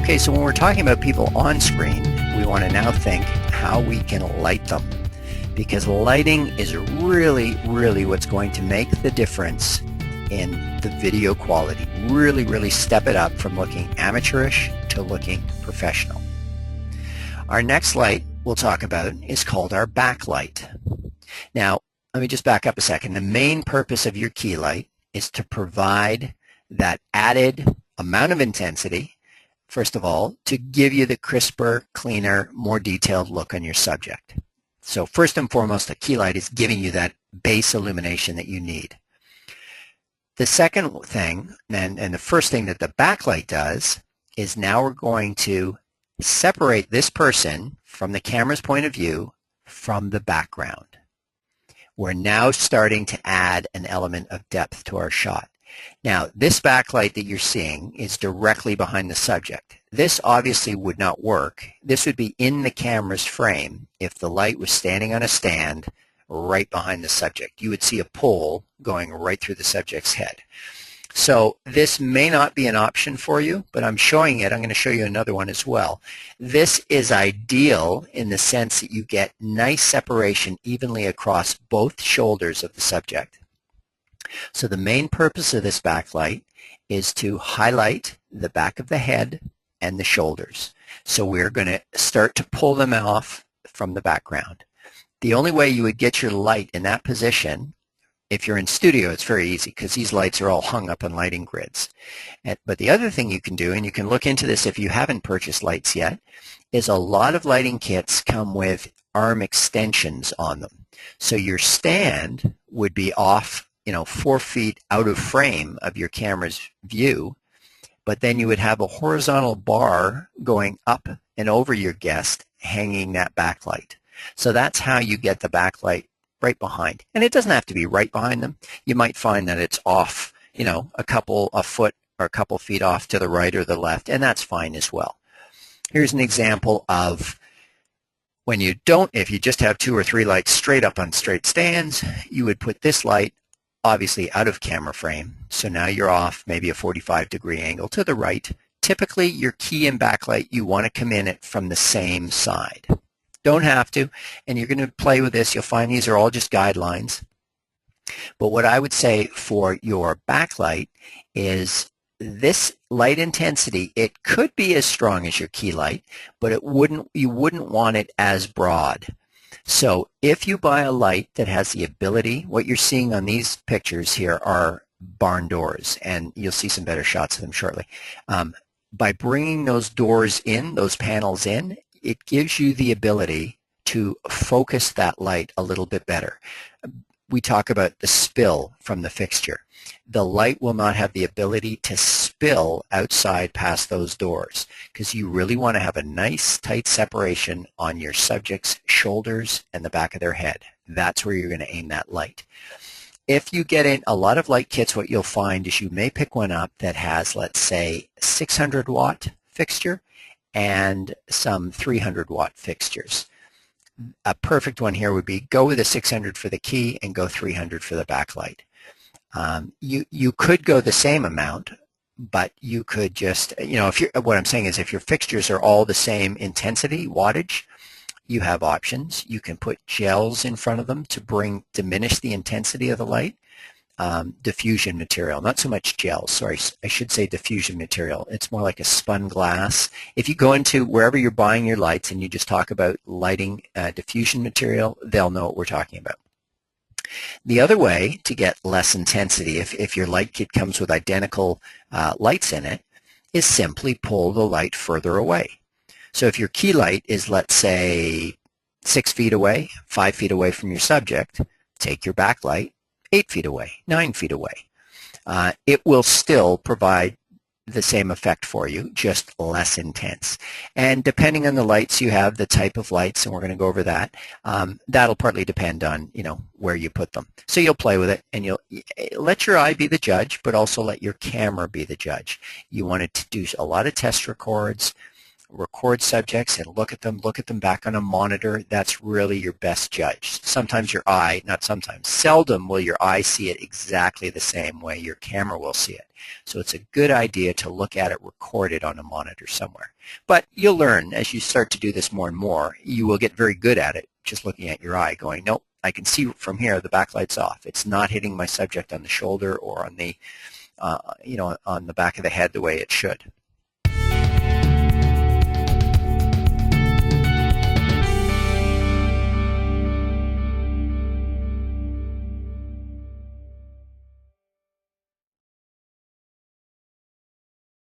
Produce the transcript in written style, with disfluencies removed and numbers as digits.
Okay, so when we're talking about people on screen, we want to now think how we can light them, because lighting is really what's going to make the difference in the video quality. Really step it up from looking amateurish to looking professional. Our next light we'll talk about is called our backlight. Now, let me just back up a second. The main purpose of your key light is to provide that added amount of intensity, first of all, to give you the crisper, cleaner, more detailed look on your subject. So first and foremost, a key light is giving you that base illumination that you need. The second thing, and the first thing that the backlight does, is now we're going to separate this person from the camera's point of view from the background. We're now starting to add an element of depth to our shot. Now, this backlight that you're seeing is directly behind the subject. This obviously would not work. This would be in the camera's frame if the light was standing on a stand right behind the subject. You would see a pole going right through the subject's head. So this may not be an option for you, but I'm showing it. I'm going to show you another one as well. This is ideal in the sense that you get nice separation evenly across both shoulders of the subject. So the main purpose of this backlight is to highlight the back of the head and the shoulders. So we're going to start to pull them off from the background. The only way you would get your light in that position, if you're in studio, it's very easy because these lights are all hung up on lighting grids. But the other thing you can do, and you can look into this if you haven't purchased lights yet, is a lot of lighting kits come with arm extensions on them. So your stand would be off 4 feet out of frame of your camera's view, but then you would have a horizontal bar going up and over your guest hanging that backlight. So that's how you get the backlight right behind. And it doesn't have to be right behind them. You might find that it's off, a foot or a couple feet off to the right or the left, and that's fine as well. Here's an example of when you don't, if you just have 2 or 3 lights straight up on straight stands, you would put this light obviously out of camera frame. So now you're off maybe a 45-degree angle to the right. Typically, your key and backlight, you want to come in it from the same side. Don't have to, and you're going to play with this. You'll find these are all just guidelines. But what I would say for your backlight is this light intensity, it could be as strong as your key light, but you wouldn't want it as broad. So if you buy a light that has the ability, what you're seeing on these pictures here are barn doors, and you'll see some better shots of them shortly. By bringing those doors in, those panels in, it gives you the ability to focus that light a little bit better. We talk about the spill from the fixture. The light will not have the ability to spill outside past those doors because you really want to have a nice tight separation on your subject's shoulders and the back of their head. That's where you're going to aim that light. If you get in a lot of light kits, what you'll find is you may pick one up that has, let's say, 600 watt fixture and some 300 watt fixtures. A perfect one here would be go with a 600 for the key and go 300 for the backlight. You could go the same amount, but you could just, what I'm saying is if your fixtures are all the same intensity, wattage, you have options. You can put gels in front of them to diminish the intensity of the light. Diffusion material, not so much gels, sorry, I should say diffusion material. It's more like a spun glass. If you go into wherever you're buying your lights and you just talk about lighting diffusion material, they'll know what we're talking about. The other way to get less intensity, if your light kit comes with identical lights in it, is simply pull the light further away. So if your key light is, let's say, 6 feet away, 5 feet away from your subject, take your backlight 8 feet away, 9 feet away. It will still provide the same effect for you, just less intense. And depending on the lights you have, the type of lights, and we're going to go over that, that'll partly depend on, where you put them. So you'll play with it, and you'll let your eye be the judge, but also let your camera be the judge. You want it to do a lot of test records, record subjects and look at them back on a monitor, that's really your best judge. Sometimes your eye, not sometimes, seldom will your eye see it exactly the same way your camera will see it. So it's a good idea to look at it recorded on a monitor somewhere. But you'll learn as you start to do this more and more, you will get very good at it just looking at your eye going, nope, I can see from here the backlight's off. It's not hitting my subject on the shoulder or on the, on the back of the head the way it should.